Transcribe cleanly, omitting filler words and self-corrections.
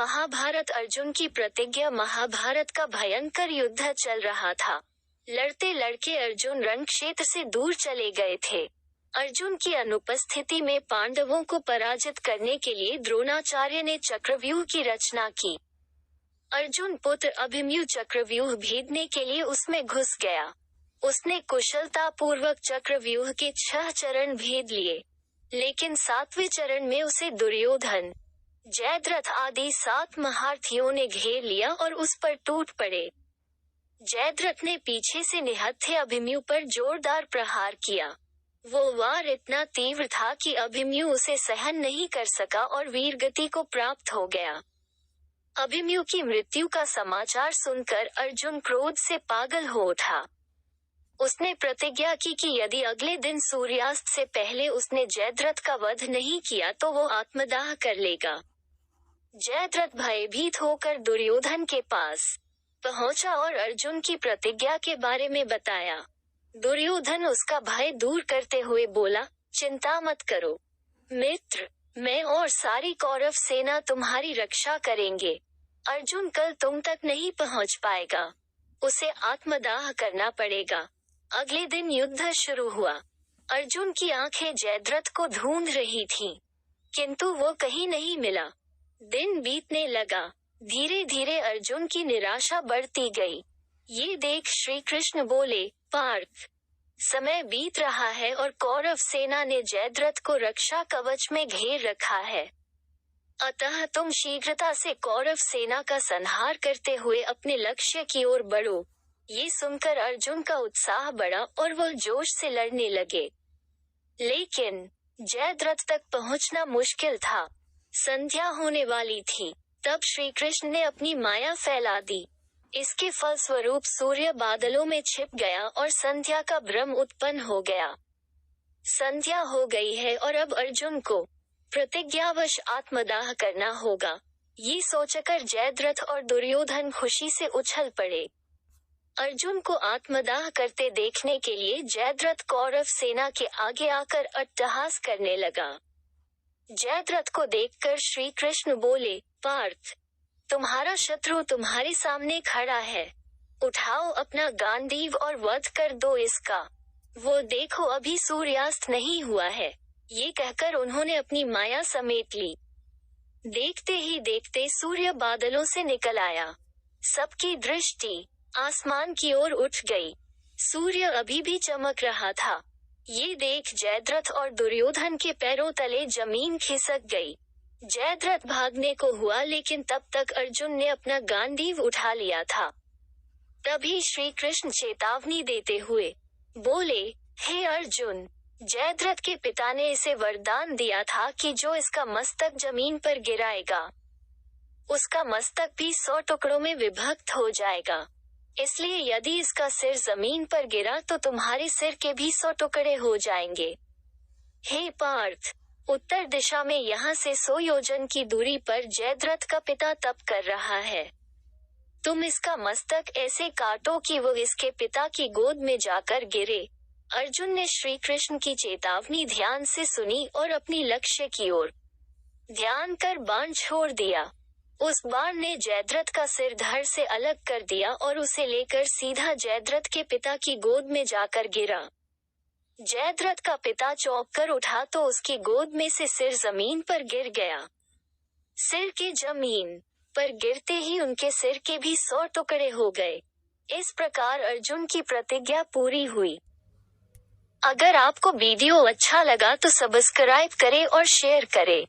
महाभारत। अर्जुन की प्रतिज्ञा। महाभारत का भयंकर युद्ध चल रहा था। लड़ते लड़के अर्जुन रण क्षेत्र से दूर चले गए थे। अर्जुन की अनुपस्थिति में पांडवों को पराजित करने के लिए द्रोणाचार्य ने चक्रव्यूह की रचना की। अर्जुन पुत्र अभिमन्यु चक्रव्यूह भेदने के लिए उसमें घुस गया। उसने कुशलतापूर्वक चक्रव्यूह के 6 चरण भेद लिए, लेकिन 7वें चरण में उसे दुर्योधन, जयद्रथ आदि 7 महारथियों ने घेर लिया और उस पर टूट पड़े। जयद्रथ ने पीछे से निहत्थे अभिमन्यु पर जोरदार प्रहार किया। वो वार इतना तीव्र था कि अभिमन्यु उसे सहन नहीं कर सका और वीरगति को प्राप्त हो गया। अभिमन्यु की मृत्यु का समाचार सुनकर अर्जुन क्रोध से पागल हो उठा। उसने प्रतिज्ञा की कि यदि अगले दिन सूर्यास्त से पहले उसने जयद्रथ का वध नहीं किया तो वो आत्मदाह कर लेगा। जयद्रथ भयभीत होकर दुर्योधन के पास पहुंचा और अर्जुन की प्रतिज्ञा के बारे में बताया। दुर्योधन उसका भय दूर करते हुए बोला, चिंता मत करो मित्र, मैं और सारी कौरव सेना तुम्हारी रक्षा करेंगे। अर्जुन कल तुम तक नहीं पहुंच पाएगा, उसे आत्मदाह करना पड़ेगा। अगले दिन युद्ध शुरू हुआ। अर्जुन की आंखें जयद्रथ को ढूंढ रही थीं, किंतु वो कहीं नहीं मिला। दिन बीतने लगा। धीरे धीरे अर्जुन की निराशा बढ़ती गई। ये देख श्री कृष्ण बोले, पार्थ, समय बीत रहा है और कौरव सेना ने जयद्रथ को रक्षा कवच में घेर रखा है। अतः तुम शीघ्रता से कौरव सेना का संहार करते हुए अपने लक्ष्य की ओर बढ़ो। ये सुनकर अर्जुन का उत्साह बढ़ा और वो जोश से लड़ने लगे। लेकिन जयद्रथ तक पहुंचना मुश्किल था। संध्या होने वाली थी। तब श्री कृष्ण ने अपनी माया फैला दी। इसके फलस्वरूप सूर्य बादलों में छिप गया और संध्या का भ्रम उत्पन्न हो गया। संध्या हो गई है और अब अर्जुन को प्रतिज्ञावश आत्मदाह करना होगा। ये सोचकर जयद्रथ और दुर्योधन खुशी से उछल पड़े। अर्जुन को आत्मदाह करते देखने के लिए जयद्रथ कौरव सेना के आगे आकर अट्टहास करने लगा। जयद्रथ को देखकर श्री कृष्ण बोले, पार्थ, तुम्हारा शत्रु तुम्हारे सामने खड़ा है। उठाओ अपना गांडीव और वध कर दो इसका। वो देखो अभी सूर्यास्त नहीं हुआ है। ये कहकर उन्होंने अपनी माया समेट ली। देखते ही देखते सूर्य बादलों से निकल आया। सबकी दृष्टि आसमान की ओर उठ गई। सूर्य अभी भी चमक रहा था। ये देख जयद्रथ और दुर्योधन के पैरों तले जमीन खिसक गई। जयद्रथ भागने को हुआ, लेकिन तब तक अर्जुन ने अपना गांडीव उठा लिया था। तभी श्री कृष्ण चेतावनी देते हुए बोले, हे अर्जुन, जयद्रथ के पिता ने इसे वरदान दिया था कि जो इसका मस्तक जमीन पर गिराएगा, उसका मस्तक भी 100 टुकड़ों में विभक्त हो जाएगा। इसलिए यदि इसका सिर जमीन पर गिरा तो तुम्हारे सिर के भी 100 टुकड़े हो जाएंगे। हे पार्थ, उत्तर दिशा में यहाँ से 100 योजन की दूरी पर जयद्रथ का पिता तप कर रहा है। तुम इसका मस्तक ऐसे काटो कि वो इसके पिता की गोद में जाकर गिरे। अर्जुन ने श्री कृष्ण की चेतावनी ध्यान से सुनी और अपनी लक्ष्य की ओर ध्यान कर बाण छोड़ दिया। उस बाण ने जयद्रथ का सिर धड़ से अलग कर दिया और उसे लेकर सीधा जयद्रथ के पिता की गोद में जाकर गिरा। जयद्रथ का पिता चौंक कर उठा तो उसकी गोद में से सिर जमीन पर गिर गया। सिर के जमीन पर गिरते ही उनके सिर के भी 100 टुकड़े हो गए। इस प्रकार अर्जुन की प्रतिज्ञा पूरी हुई। अगर आपको वीडियो अच्छा लगा तो सब्सक्राइब करें और शेयर करें।